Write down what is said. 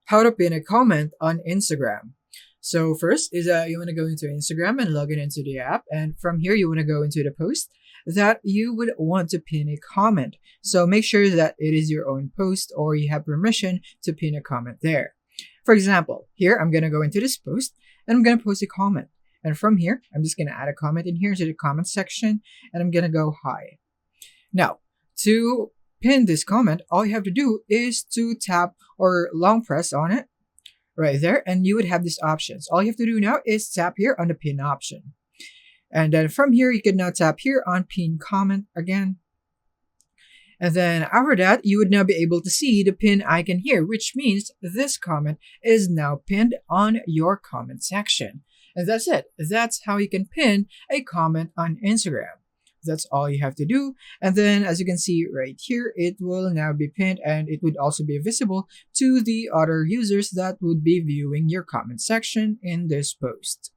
How to pin a comment on Instagram. So first is that you want to go into Instagram and log in into the app, and from here you want to go into the post that you would want to pin a comment. So make sure that it is your own post or you have permission to pin a comment there. For example, here I'm gonna go into this post and I'm gonna post a comment. And from here, I'm just gonna add a comment in here to the comment section and I'm gonna go hi. Now, to pin this comment, all you have to do is to tap or long press on it right there, and you would have these options. All you have to do now is tap here on the pin option. And then from here, you can now tap here on pin comment again. And then after that, you would now be able to see the pin icon here, which means this comment is now pinned on your comment section. And that's it. That's how you can pin a comment on Instagram. That's all you have to do. And then as you can see right here, it will now be pinned and it would also be visible to the other users that would be viewing your comment section in this post.